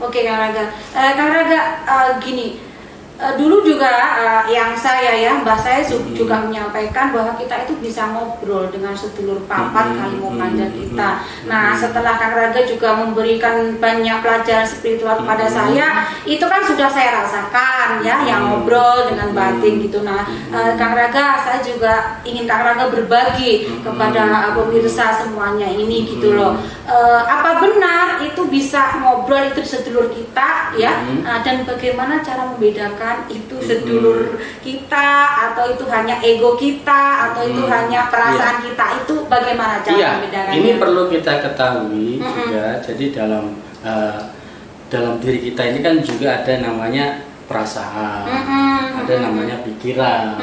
Oke, Kang Raga. Kang Raga, gini, dulu juga yang saya ya, mbah saya juga menyampaikan bahwa kita itu bisa ngobrol dengan sedulur papat kali mau panjang kita. Nah, setelah Kang Raga juga memberikan banyak pelajaran spiritual kepada saya, itu kan sudah saya rasakan ya, yang ngobrol dengan batin gitu. Nah, Kang Raga, saya juga ingin Kang Raga berbagi kepada pemirsa semuanya ini gitu loh. Apa benar itu bisa ngobrol itu sedulur kita ya? Dan bagaimana cara membedakan itu sedulur kita atau itu hanya ego kita atau itu hanya perasaan kita, itu bagaimana cara membedakannya? Ini perlu kita ketahui juga. Jadi dalam diri kita ini kan juga ada namanya perasaan, ada namanya pikiran,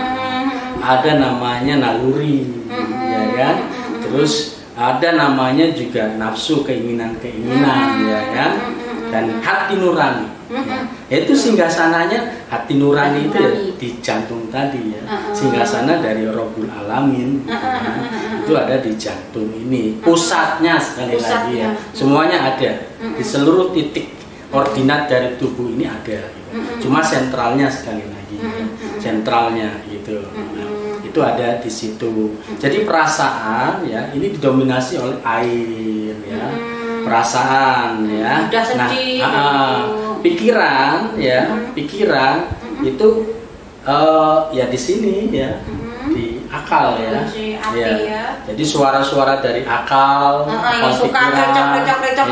ada namanya naluri, ya kan? Terus ada namanya juga nafsu, keinginan-keinginan, ya kan? Dan hati nurani. Itu singgasananya hati nurani itu ya di jantung tadi ya. Singgasana dari Rabbul Alamin itu ada di jantung ini. Pusatnya sekali lagi ya. Semuanya ada di seluruh titik koordinat dari tubuh ini ada. Cuma sentralnya sekali lagi. Sentralnya gitu. Itu ada di situ. Jadi perasaan ya ini didominasi oleh air ya. Perasaan ya. Nah, pikiran ya, pikiran itu ya di sini ya, di akal ya. Ya. Jadi suara-suara dari akal, akal pikiran,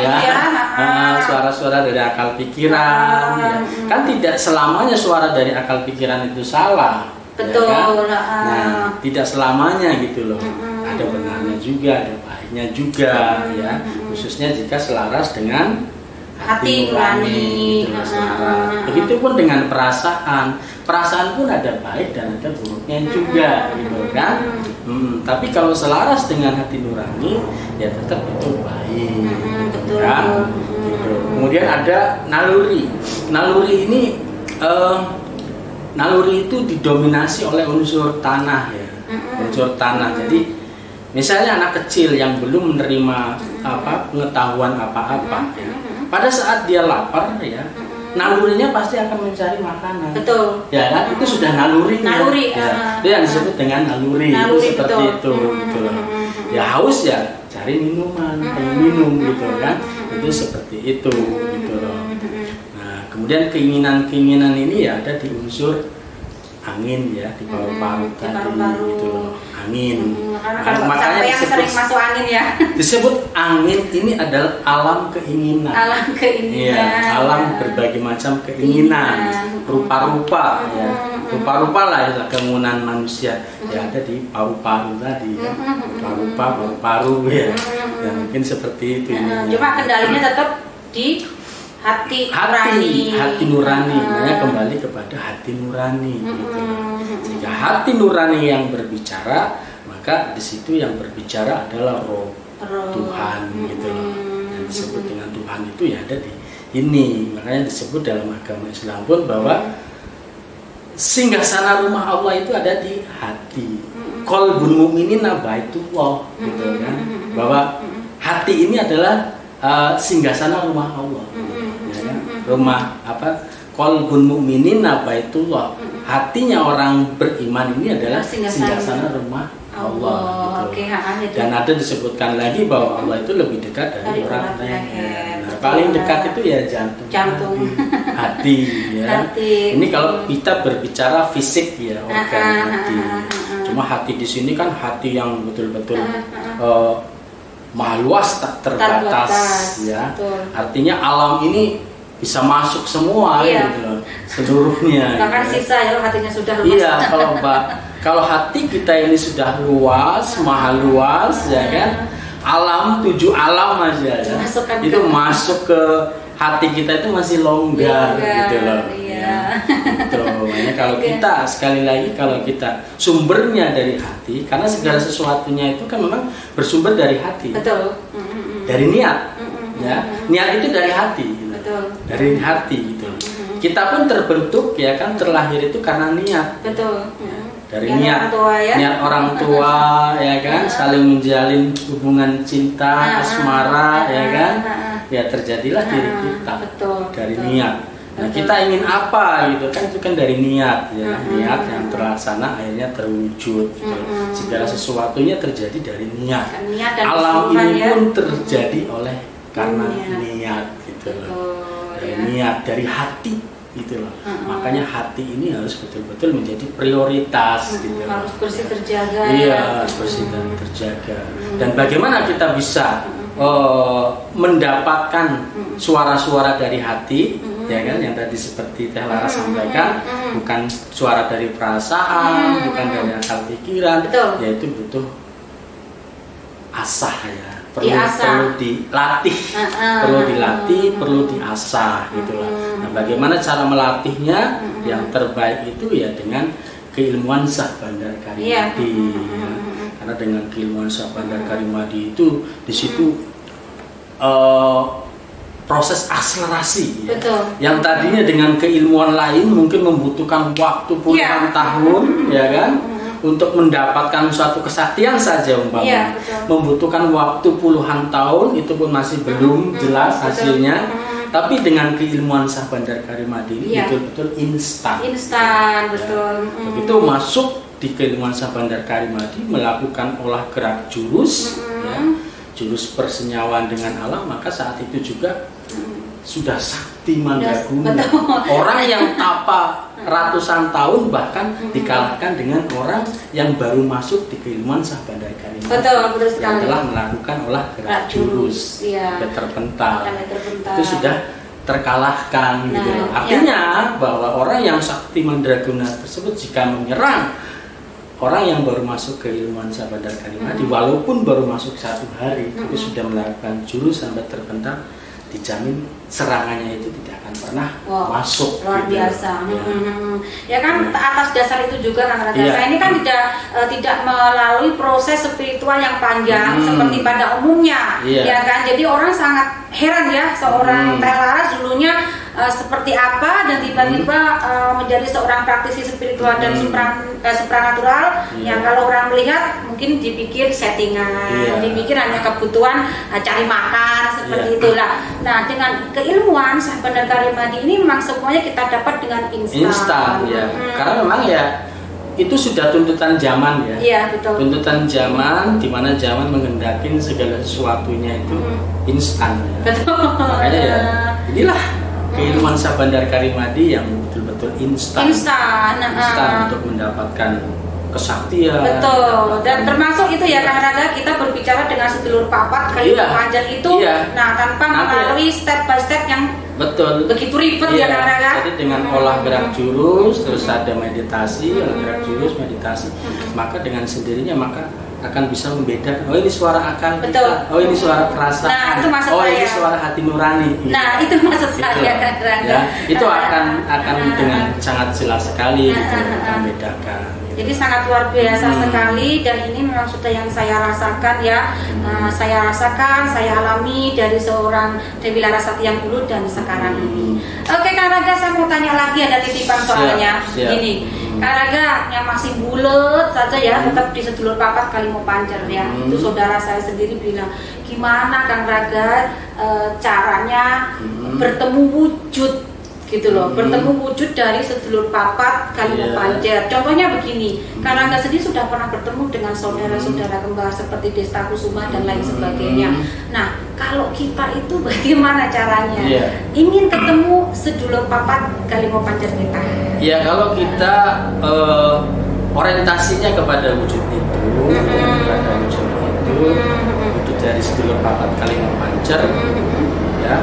ya, suara-suara dari akal pikiran. Ya. Kan tidak selamanya suara dari akal pikiran itu salah. Betul. Ya kan? Nah, tidak selamanya gitu loh. Ada benarnya juga, ada baiknya juga ya. Khususnya jika selaras dengan hati nurani. Begitupun dengan perasaan. Perasaan pun ada baik dan ada buruknya juga, gitu kan. Tapi kalau selaras dengan hati nurani, ya tetap itu baik, gitu kan. Gitu. Kemudian ada naluri. Naluri ini, naluri itu didominasi oleh unsur tanah ya, unsur tanah. Jadi misalnya anak kecil yang belum menerima pengetahuan apa-apa, ya, pada saat dia lapar ya, nalurinya pasti akan mencari makanan. Betul. Ya kan, itu sudah nalurinya. Naluri. Ya, itu yang disebut dengan naluri. Itu seperti itu. Gitu loh. Ya haus ya, cari minuman, minum gitu kan. Itu seperti itu. Gitu loh. Nah, kemudian keinginan-keinginan ini ya ada di unsur angin ya, di paru-paru tadi gitu loh, angin. Makanya yang sering masuk angin ya. Disebut angin ini adalah alam keinginan. Alam keinginan. Iya, alam berbagai macam keinginan, rupa-rupa ya. Rupa-rupa lah ya, keinginan manusia ya ada di paru-paru tadi ya. Paru-paru ya. Ya mungkin seperti itu. Cuma kendalinya tetap di hati nurani. Makanya kembali kepada hati nurani gitu. Jika hati nurani yang berbicara, maka di situ yang berbicara adalah roh. Tuhan gitu loh. Yang disebut dengan Tuhan itu ya ada di ini. Makanya disebut dalam agama Islam pun bahwa singgasana rumah Allah itu ada di hati. Qalbun mu'minina baitullah gitu kan. Bahwa hati ini adalah singgasana rumah Allah. Rumah qalbun mu'minina baitullah. Hatinya orang beriman ini adalah singgasana rumah Allah gitu. Dan ada disebutkan lagi bahwa Allah itu lebih dekat dari orang lain. Nah, paling dekat itu ya jantung. Hati ya. Ini kalau kita berbicara fisik ya, organ hati. Cuma hati di sini kan hati yang betul-betul maha luas, tak terbatas ya. Artinya alam ini bisa masuk semua gitu loh, seluruhnya. Bahkan gitu. sisa ya hatinya sudah luas. Iya, kalau hati kita ini sudah luas, maha luas ya kan. Alam 7 alam aja ya. Itu masuk ke hati kita itu masih longgar gitu loh. Iya. Gitu. Makanya kalau kita sekali lagi kalau kita sumbernya dari hati, karena segala sesuatunya itu kan memang bersumber dari hati. Betul. Dari niat. Ya. Niat itu dari hati. Dari hati gitu. Kita pun terbentuk ya kan, terlahir itu karena niat. Betul. Dari niat orang tua ya kan, saling menjalin hubungan cinta, asmara ya kan. ya terjadilah diri kita. Betul, dari betul. niat. Nah, Betul. kita ingin apa gitu kan, itu kan dari niat ya. Niat yang terlaksana akhirnya terwujud gitu. Segala sesuatunya terjadi dari niat. Niat dan Alam kesulitan, ini ya. pun terjadi oleh karena niat gitu loh. Betul, Dari ya. niat, dari hati gitu loh. Makanya hati ini harus betul-betul menjadi prioritas gitu loh. Harus bersih terjaga. Iya, harus bersih dan terjaga. Dan bagaimana kita bisa mendapatkan suara-suara dari hati, ya kan, yang tadi seperti Teh Lara sampaikan, bukan suara dari perasaan, bukan dari akal pikiran, Betul. yaitu butuh asah ya, Diasah. perlu dilatih, perlu dilatih, perlu diasah gitulah. Nah, bagaimana cara melatihnya? Yang terbaik itu ya dengan keilmuan Syah Bandar Karimadi. Iya. Ya. Karena dengan keilmuan Syah Bandar Karimadi itu di situ proses akselerasi ya. Betul. Yang tadinya dengan keilmuan lain mungkin membutuhkan waktu puluhan tahun ya kan, untuk mendapatkan suatu kesaktian saja umpamanya membutuhkan waktu puluhan tahun, itu pun masih belum jelas hasilnya. Tapi dengan keilmuan Syah Bandar Karimadi ini betul-betul instan. Instan, betul. Begitu masuk di keilmuan Syah Bandar Karimadi, melakukan olah gerak jurus, ya, jurus persenyawaan dengan alam, maka saat itu juga sudah sakti mandraguna. Orang yang tapa ratusan tahun bahkan dikalahkan dengan orang yang baru masuk di keilmuan Syah Bandar Karimadi. Betul sekali. Yang telah melakukan olah gerak jurus, terpental. Itu sudah terkalahkan gitu loh. Artinya bahwa orang yang sakti mandraguna tersebut jika menyerang orang yang baru masuk ke ilmuwan Syah Bandar Karimadi, walaupun baru masuk 1 hari, tapi sudah melakukan jurus sampai terpental, dijamin serangannya itu tidak akan pernah masuk. Luar gitu. biasa. Ya kan, atas dasar itu juga Kang Raga, saya ini kan tidak melalui proses spiritual yang panjang seperti pada umumnya, ya kan. Jadi orang sangat heran ya, seorang Teh Laras dulunya seperti apa dan tiba-tiba menjadi seorang praktisi spiritual dan supranatural. Yang kalau orang melihat mungkin dipikir settingan, dipikir hanya kebutuhan cari makan seperti itulah. Nah, dengan keilmuan Syah Bandar Karimadi ini memang semuanya kita dapat dengan instan. Ya. Karena memang ya itu sudah tuntutan zaman ya. Iya, betul. Tuntutan zaman, di mana zaman menghendaki segala sesuatunya itu instan. Ya. Betul. Makanya ya inilah keilmuan Syah Bandar Karimadi yang betul-betul instan. Instan Untuk mendapatkan kesaktian. Betul. Dan termasuk itu ya Kang Raga, kita berbicara dengan sedulur papat kayu panjang itu, nah tanpa melalui step by step yang begitu ribet ya Kang Raga. Jadi dengan olah gerak jurus, terus ada meditasi, olah gerak jurus, meditasi, maka dengan sendirinya maka akan bisa membedakan, oh ini suara akal kita, oh ini suara perasaan, nah, itu maksud oh saya. ini suara hati nurani. Nah itu maksud saya Kang Raga. Ya, itu akan dengan sangat jelas sekali membedakan. Jadi sangat luar biasa sekali, dan ini memang sudah yang saya rasakan ya. Saya rasakan, saya alami dari seorang Dewi Larasati yang dulu dan sekarang ini. Oke Kang Raga, saya mau tanya lagi, ada titipan soalnya. Gini, Kang Raga yang masih bulet saja ya, tetap di sedulur papat Kalimo Panjer ya. Itu saudara saya sendiri bilang, gimana Kang Raga caranya bertemu wujud gitu loh, bertemu wujud dari sedulur papat Kalimo Panjer. Contohnya begini, Kang Raga sendiri sudah pernah bertemu dengan saudara-saudara kembar seperti Desta Kusuma dan lain sebagainya. Nah, kalau kita itu bagaimana caranya ingin ketemu sedulur papat Kalimo Panjer kita? Ya, kalau kita orientasinya kepada wujud itu, wujud dari sedulur papat Kalimo Panjer, ya.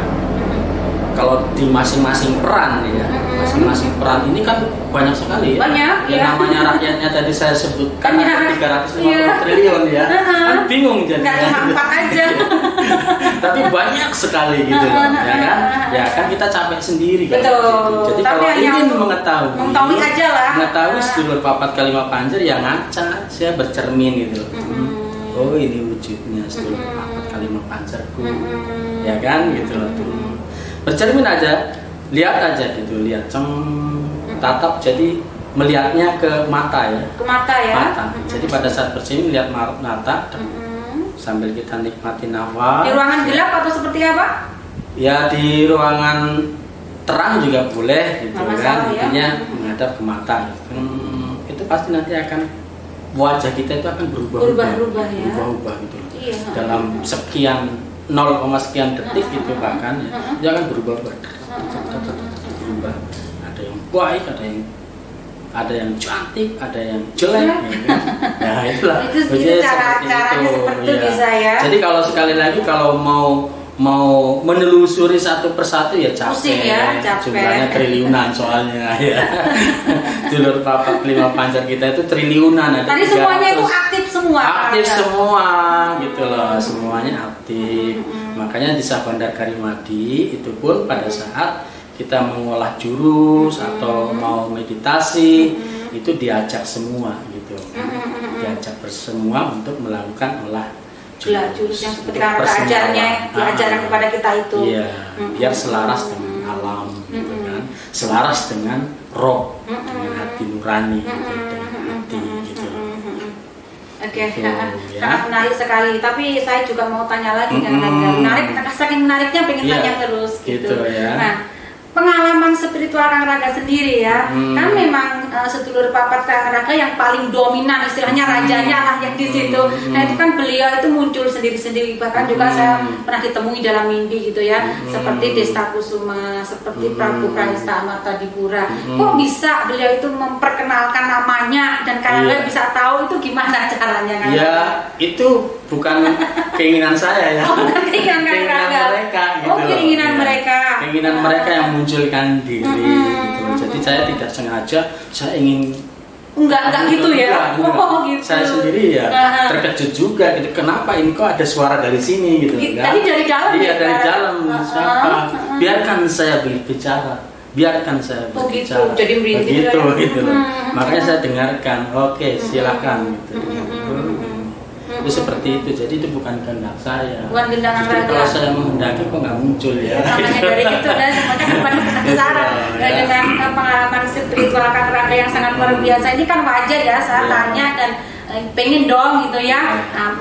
Kalau di masing-masing peran ya, masing-masing peran ini kan banyak sekali ya. Banyak, namanya rakyatnya tadi saya sebutkan ada 350 triliun ya. Kan bingung jadi. Nggak aja. Tapi banyak sekali gitu loh, ya kan? Ya kan kita capek sendiri kan. Betul. Jadi kalau ingin mengetahui aja lah. Mengetahui sedulur papat Kalimo Panjer ya ngaca, saya bercermin gitu. Oh ini wujudnya sedulur papat Kalimo Panjerku. Ya kan gitu loh tuh. Bercermin aja, lihat aja gitu, lihat tatap, jadi melihatnya ke mata ya. Ke mata ya. Mata. Jadi pada saat bercermin lihat mata, sambil kita nikmati nafas. Di ruangan gelap atau seperti apa? Ya di ruangan terang juga boleh gitu kan, intinya menghadap ke mata. Itu pasti nanti akan wajah kita itu akan berubah-ubah gitu. Iya. Dalam sekian 0, sekian detik gitu bahkan ya, dia akan berubah-ubah. Berubah. Ada yang baik, ada yang cantik, ada yang jelek, ya kan? Ya itulah. Itu caranya seperti itu bisa ya. Jadi kalau sekali lagi kalau mau menelusuri satu persatu ya capek. Pusing ya, capek. Jumlahnya triliunan soalnya ya. Dulur papat 5 pancar kita itu triliunan. Tadi semuanya itu aktif semua. Aktif semua gitu loh, semuanya aktif. Makanya di Sabandar Karimadi itu pun pada saat kita mengolah jurus atau mau meditasi itu diajak semua gitu, diajak bersemua untuk melakukan olah jurus yang seperti ajarnya diajarkan kepada kita itu. Iya, biar selaras dengan alam, gitu kan, selaras dengan roh, dengan hati nurani, gitu, dengan hati gitu. Oke, sangat menarik sekali. Tapi saya juga mau tanya lagi menarik, saking menariknya pengen tanya terus gitu. Ya. Nah, pengalaman spiritual Kang Raga sendiri ya, kan memang sedulur papat Kang Raga yang paling dominan, istilahnya rajanya lah yang di situ. Nah itu kan beliau itu muncul sendiri-sendiri, bahkan juga saya pernah ditemui dalam mimpi gitu ya, seperti Desta Kusuma, seperti Prabu Praista Amartadipura. Kok bisa beliau itu memperkenalkan namanya dan Kang Raga bisa tahu itu gimana caranya kan? Ya itu bukan keinginan saya ya. Oh, bukan keinginan Kang Raga. Mereka gitu. Oh, keinginan mereka. Keinginan mereka yang munculkan diri gitu. Jadi saya tidak sengaja saya ingin enggak gitu ya. Enggak. Oh gitu. Saya sendiri ya terkejut juga gitu. Kenapa ini kok ada suara dari sini gitu kan? Tadi dari dalam. Iya, dari dalam. Biarkan saya berbicara. Biarkan saya berbicara. Gitu. Jadi begitu gitu. Makanya saya dengarkan. Oke, silakan gitu. Itu seperti itu, jadi itu bukan kehendak saya. Bukan kehendak Raga. Kalau saya menghendaki kok nggak muncul ya. Makanya dari itu dan semuanya kepada penasaran dengan pengalaman spiritual Kang Raga yang sangat luar biasa ini kan wajar ya saya tanya dan pengen dong gitu ya. Nah,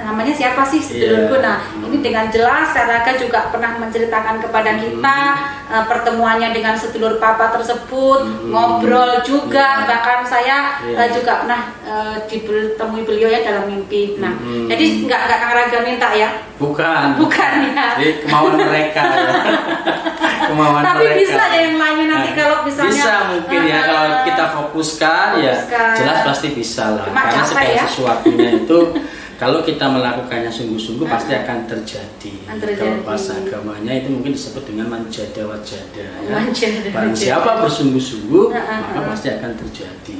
namanya siapa sih sedulurku? Nah, ini dengan jelas Kang Raga juga pernah menceritakan kepada kita pertemuannya dengan sedulur papa tersebut, ngobrol juga, bahkan saya juga pernah ditemui beliau ya dalam mimpi. Nah, jadi nggak Kang Raga minta ya? Bukan ya. Jadi kemauan mereka ya. Kemauan tapi mereka. Bisa ya yang lainnya nanti kalau misalnya bisa mungkin ya kalau kita fokuskan ya jelas pasti bisa lah. Karena segala sesuatunya itu kalau kita melakukannya sungguh-sungguh pasti akan terjadi. Kalau bahasa agamanya itu mungkin disebut dengan manjada wajada ya. Barang siapa bersungguh-sungguh maka pasti akan terjadi.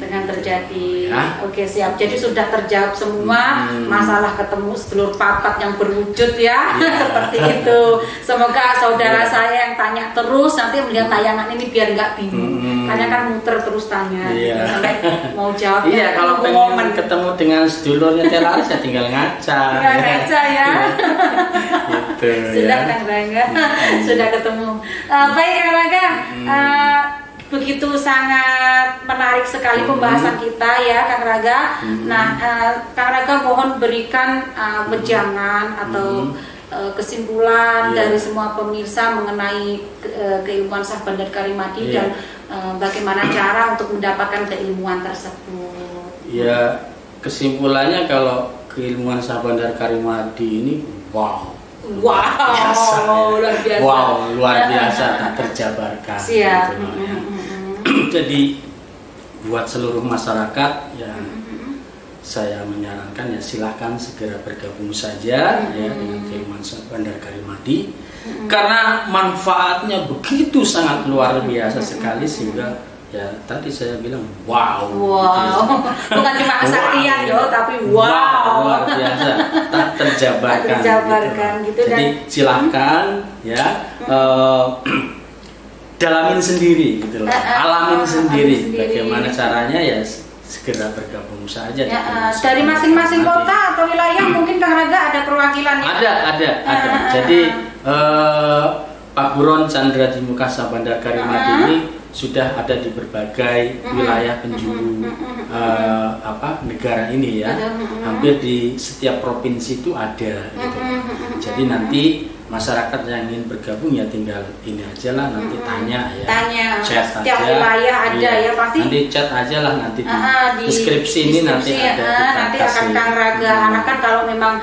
Ya. Oke, siap. Jadi sudah terjawab semua masalah ketemu sedulur papat yang berwujud ya. Seperti itu. Semoga saudara saya yang tanya terus nanti melihat tayangan ini biar nggak bingung. Karena kan muter terus tanya sampai mau jawab. Iya, kalau pengen ketemu dengan sedulurnya Telaris ya tinggal ngaca ya. Gitu, sudah ya. Kang Raga sudah ketemu. Baik Kang Raga, begitu sangat menarik sekali pembahasan kita ya Kang Raga. Nah, Kang Raga mohon berikan wejangan atau kesimpulan dari semua pemirsa mengenai keilmuan Sabandar Karimadi dan bagaimana cara untuk mendapatkan keilmuan tersebut. Ya, kesimpulannya kalau keilmuan Sabandar Karimadi ini luar biasa tak terjabarkan. Siap. Gitu, ya. Jadi buat seluruh masyarakat ya saya menyarankan ya silahkan segera bergabung saja ya dengan keilmuan Sabandar Karimadi karena manfaatnya begitu sangat luar biasa sekali sehingga ya tadi saya bilang bukan cuma kesaktian tapi luar biasa tak terjabarkan gitu. Jadi silahkan ya dalamin sendiri gitu loh, alamin sendiri bagaimana caranya ya segera bergabung saja dari masing-masing kota atau wilayah mungkin Kang Raga ada perwakilannya. Ada. Jadi Pak Buron Chandra di Muka Sabandar Karimadi ini sudah ada di berbagai wilayah penjuru negara ini ya. Hampir di setiap provinsi itu ada gitu. Jadi nanti masyarakat yang ingin bergabung ya tinggal ini aja lah, nanti tanya ya, chat setiap aja, wilayah ada ya pasti, nanti chat aja lah, nanti di deskripsi ini nanti ada, nanti akan Kang Raga anak kan kalau memang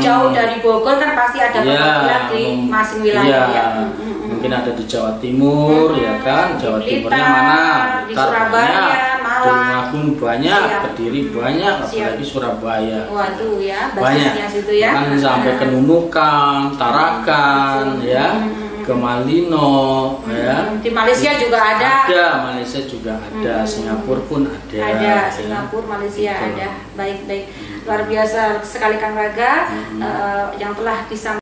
jauh dari Bogor kan pasti ada perwakilan di masing wilayah ya. Mungkin ada di Jawa Timur ya kan, Jawa Timurnya mana, di Surabaya, Tulungagung banyak, Kediri banyak, apalagi Surabaya. Waduh ya, banyak situ ya. Kan sampai ke Nunukan, Tarakan ya, ke Malino ya. Di Malaysia juga ada. Ada, Malaysia juga ada, Singapura pun ada. Ada, Singapura, Malaysia ada. Baik. Luar biasa sekali Kang Raga yang telah disampaikan.